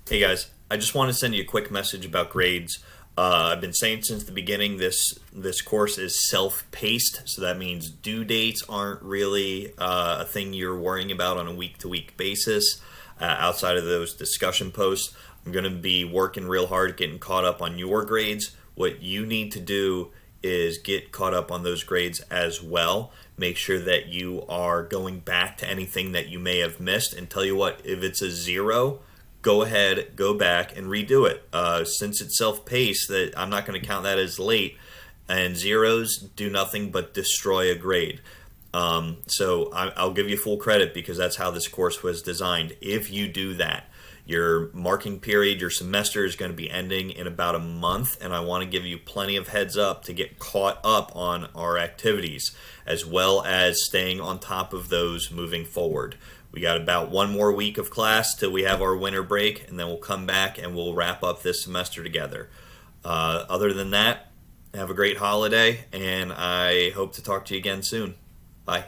Hey guys, I just want to send you a quick message about grades. I've been saying since the beginning this course is self-paced, so that means due dates aren't really a thing you're worrying about on a week-to-week basis. Outside of those discussion posts, I'm going to be working real hard getting caught up on your grades. What you need to do is get caught up on those grades as well. Make sure that you are going back to anything that you may have missed. And tell you what, if it's a 0, go ahead, go back and redo it. Since it's self-paced, that I'm not going to count that as late. And zeros do nothing but destroy a grade. So I'll give you full credit because that's how this course was designed. If you do that, your marking period, your semester is going to be ending in about a month, and I want to give you plenty of heads up to get caught up on our activities, as well as staying on top of those moving forward. We got about one more week of class till we have our winter break, and then we'll come back and we'll wrap up this semester together. Other than that, have a great holiday, and I hope to talk to you again soon. Bye.